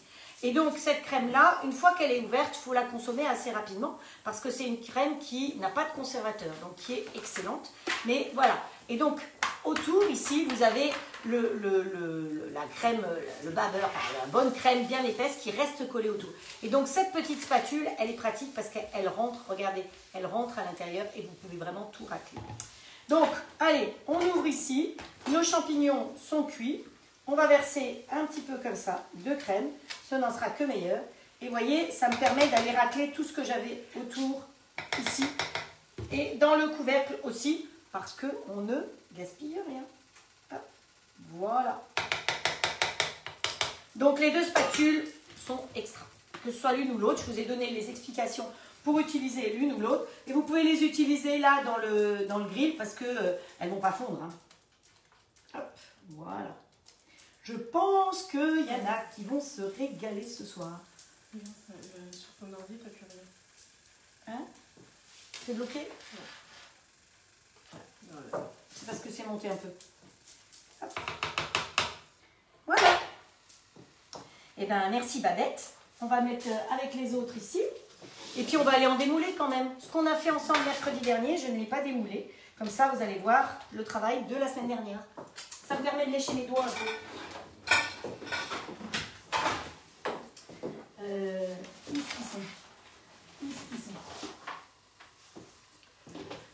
Et donc, cette crème-là, une fois qu'elle est ouverte, il faut la consommer assez rapidement parce que c'est une crème qui n'a pas de conservateur, donc qui est excellente. Mais voilà. Et donc, autour, ici, vous avez la crème, le bas beurre, enfin, la bonne crème bien épaisse qui reste collée autour. Et donc, cette petite spatule, elle est pratique parce qu'elle rentre, regardez, elle rentre à l'intérieur et vous pouvez vraiment tout racler. Donc, allez, on ouvre ici. Nos champignons sont cuits. On va verser un petit peu comme ça de crème. Ce n'en sera que meilleur. Et vous voyez, ça me permet d'aller racler tout ce que j'avais autour ici. Et dans le couvercle aussi, parce qu'on ne gaspille rien. Hop, voilà. Donc les deux spatules sont extra. Que ce soit l'une ou l'autre, je vous ai donné les explications pour utiliser l'une ou l'autre. Et vous pouvez les utiliser là dans le grill parce qu'elles ne vont pas fondre. Hein. Hop, voilà. Je pense qu'il y en a qui vont se régaler ce soir. Sur ton ordi, t'as plus rien. Hein? C'est bloqué? Non. C'est parce que c'est monté un peu. Hop. Voilà. Eh bien, merci Babette. On va mettre avec les autres ici. Et puis, on va aller en démouler quand même. Ce qu'on a fait ensemble mercredi dernier, je ne l'ai pas démoulé. Comme ça, vous allez voir le travail de la semaine dernière. Ça me permet de lécher mes doigts un peu. Où est-ce qu'ils sont?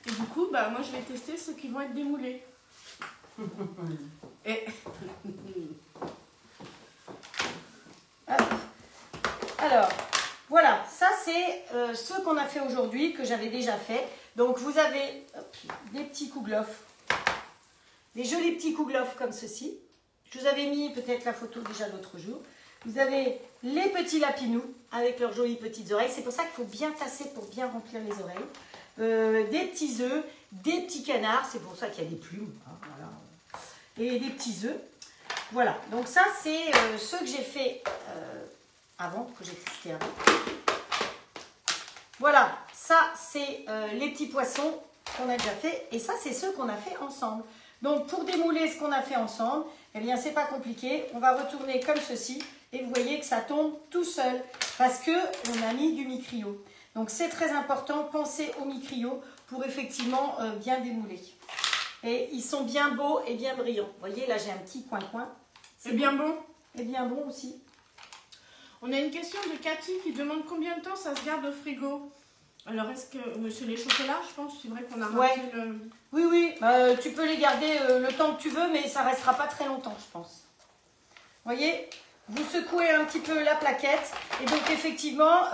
Et du coup, bah, moi je vais tester ceux qui vont être démoulés. Et... Alors, voilà, ça c'est ce qu'on a fait aujourd'hui, que j'avais déjà fait. Donc vous avez des petits kouglof, des jolis petits kouglof comme ceci. Je vous avais mis peut-être la photo déjà l'autre jour. Vous avez les petits lapinous avec leurs jolies petites oreilles. C'est pour ça qu'il faut bien tasser pour bien remplir les oreilles. Des petits œufs, des petits canards. C'est pour ça qu'il y a des plumes. Hein, voilà. Et des petits œufs. Voilà. Donc ça, c'est ceux que j'ai fait avant, que j'ai testé avant. Voilà. Ça, c'est les petits poissons qu'on a déjà fait. Et ça, c'est ceux qu'on a fait ensemble. Donc, pour démouler ce qu'on a fait ensemble, eh bien, c'est pas compliqué. On va retourner comme ceci. Et vous voyez que ça tombe tout seul parce qu'on a mis du micrio. Donc, c'est très important. Pensez au micrio pour effectivement bien démouler. Et ils sont bien beaux et bien brillants. Vous voyez, là, j'ai un petit coin-coin. C'est bien bon. Et bien bon aussi. On a une question de Cathy qui demande combien de temps ça se garde au frigo. Alors, est-ce que c'est les chocolats, je pense, c'est vrai qu'on a raté le... Oui, oui, tu peux les garder le temps que tu veux, mais ça ne restera pas très longtemps, je pense. Vous voyez, vous secouez un petit peu la plaquette, et donc effectivement,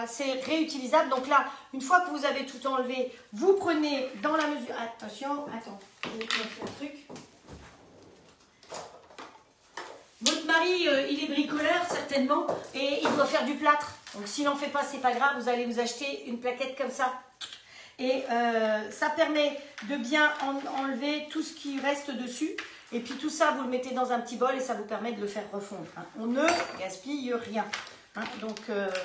c'est réutilisable. Donc là, une fois que vous avez tout enlevé, vous prenez dans la mesure... Attention, attends, je vais te mettre un truc. Votre mari mari, il est bricoleur certainement et il doit faire du plâtre. Donc s'il n'en fait pas, c'est pas grave, vous allez vous acheter une plaquette comme ça. Et ça permet de bien enlever tout ce qui reste dessus. Et puis tout ça, vous le mettez dans un petit bol et ça vous permet de le faire refondre. Hein. On ne gaspille rien. Hein. Donc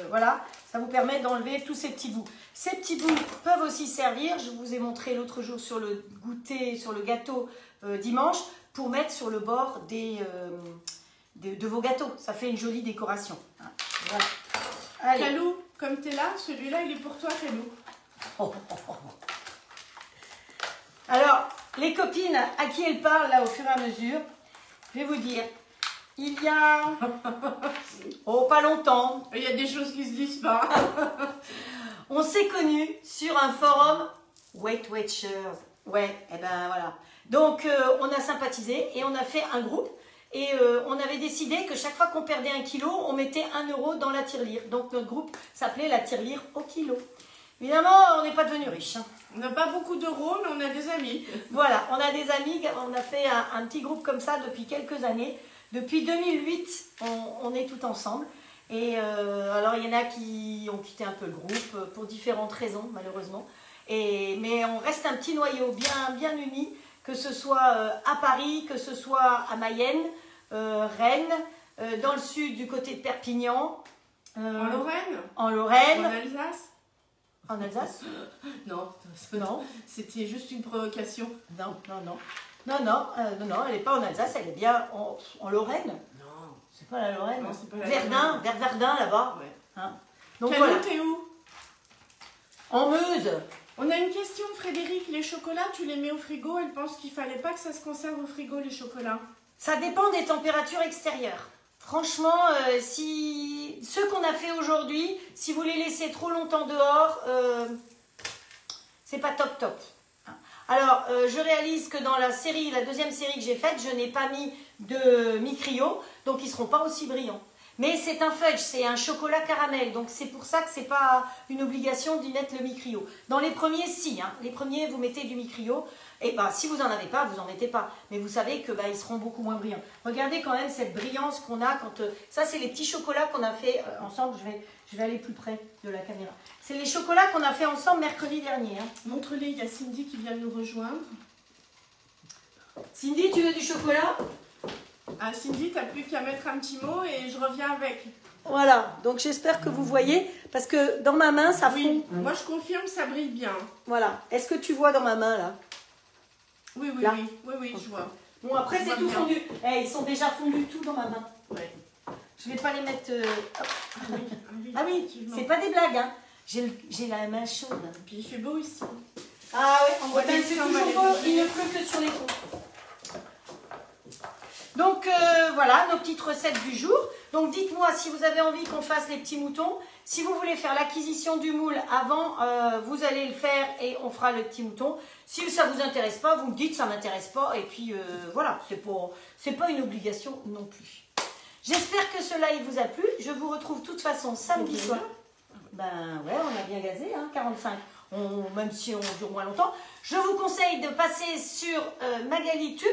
voilà, ça vous permet d'enlever tous ces petits bouts. Ces petits bouts peuvent aussi servir, je vous ai montré l'autre jour sur le goûter, sur le gâteau dimanche, pour mettre sur le bord de vos gâteaux. Ça fait une jolie décoration. Hein. Voilà. Allez. Calou, comme tu es là, celui-là il est pour toi, Calou. Oh, oh, oh. Alors, les copines à qui elle parle là au fur et à mesure, je vais vous dire, il y a pas longtemps, Il y a des choses qui se disent pas. on s'est connus sur un forum Weight Watchers. Ouais, et ben voilà. Donc on a sympathisé et on a fait un groupe et on avait décidé que chaque fois qu'on perdait 1 kilo, on mettait 1 euro dans la tirelire. Donc notre groupe s'appelait la tirelire au kilo. Évidemment, on n'est pas devenu riche. Hein. On n'a pas beaucoup d'euros, mais on a des amis. Voilà, on a des amis, on a fait un petit groupe comme ça depuis quelques années. Depuis 2008, on est tout ensemble. Et alors, il y en a qui ont quitté un peu le groupe pour différentes raisons, malheureusement. Mais on reste un petit noyau bien uni, que ce soit à Paris, que ce soit à Mayenne, Rennes, dans le sud, du côté de Perpignan. En Lorraine. En Lorraine. En Alsace. En Alsace? Non, Non. C'était juste une provocation. Non, elle n'est pas en Alsace, elle est bien en Lorraine. Non. C'est pas la Lorraine. Non, c'est pas la Verdun, Lorraine. vers Verdun là-bas. Ouais. Hein. Donc Calou, voilà. t'es où? En Meuse. On a une question, Frédéric. Les chocolats, tu les mets au frigo. Elle pense qu'il fallait pas que ça se conserve au frigo, les chocolats. Ça dépend des températures extérieures. Franchement, si ceux qu'on a fait aujourd'hui, si vous les laissez trop longtemps dehors, c'est pas top. Alors, je réalise que dans la deuxième série que j'ai faite, je n'ai pas mis de mi-cryo, donc ils ne seront pas aussi brillants. Mais c'est un fudge, c'est un chocolat caramel, donc c'est pour ça que ce n'est pas une obligation d'y mettre le mi-cryo. Dans les premiers, si, hein, les premiers, vous mettez du mi-cryo, et bah, si vous n'en avez pas, vous n'en mettez pas. Mais vous savez que ils seront beaucoup moins brillants. Regardez quand même cette brillance qu'on a quand... ça, c'est les petits chocolats qu'on a fait ensemble. Je vais aller plus près de la caméra. C'est les chocolats qu'on a fait ensemble mercredi dernier. Hein. Montre-les, il y a Cindy qui vient de nous rejoindre. Cindy, tu veux du chocolat? Ah, Cindy, t'as plus qu'à mettre un petit mot et je reviens avec. Voilà, donc j'espère que vous voyez, parce que dans ma main, ça fond. Moi, je confirme, ça brille bien. Voilà, est-ce que tu vois dans ma main, là? Oui, là. oui, je vois. Bon, après, c'est tout fondu. Eh, ils sont déjà fondus tout dans ma main. Ouais. Je vais pas les mettre... Ah oui, c'est pas des blagues, hein. J'ai la main chaude. Et puis il fait beau ici. Ah ouais, en Bretagne, Ouais, c'est on va toujours les beau, poser. il ne pleut que sur les ponts. Donc voilà, nos petites recettes du jour. Donc dites-moi si vous avez envie qu'on fasse les petits moutons. Si vous voulez faire l'acquisition du moule avant, vous allez le faire et on fera le petit mouton. Si ça ne vous intéresse pas, vous me dites ça ne m'intéresse pas. Et puis voilà, c'est pas une obligation non plus. J'espère que ce live vous a plu. Je vous retrouve de toute façon samedi soir. Ben ouais, on a bien gazé, hein, 45. Même si on dure moins longtemps. Je vous conseille de passer sur Magali Tup,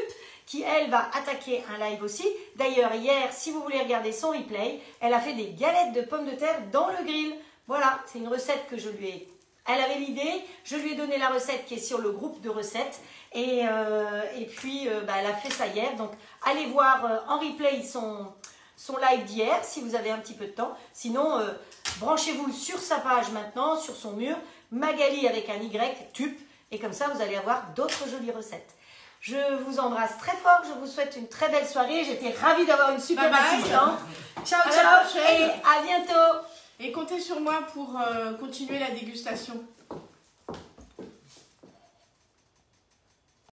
qui elle va attaquer un live aussi. D'ailleurs hier, si vous voulez regarder son replay, elle a fait des galettes de pommes de terre dans le grill. Voilà, c'est une recette que je lui ai... Elle avait l'idée, je lui ai donné la recette qui est sur le groupe de recettes. Et puis elle a fait ça hier. Donc allez voir en replay son live d'hier si vous avez un petit peu de temps. Sinon, branchez-vous sur sa page maintenant, sur son mur, Magali avec un Y, Tup. Et comme ça, vous allez avoir d'autres jolies recettes. Je vous embrasse très fort, je vous souhaite une très belle soirée. J'étais ravie d'avoir une super assistante. Ciao, À la ciao prochaine. et à bientôt. Et comptez sur moi pour continuer la dégustation.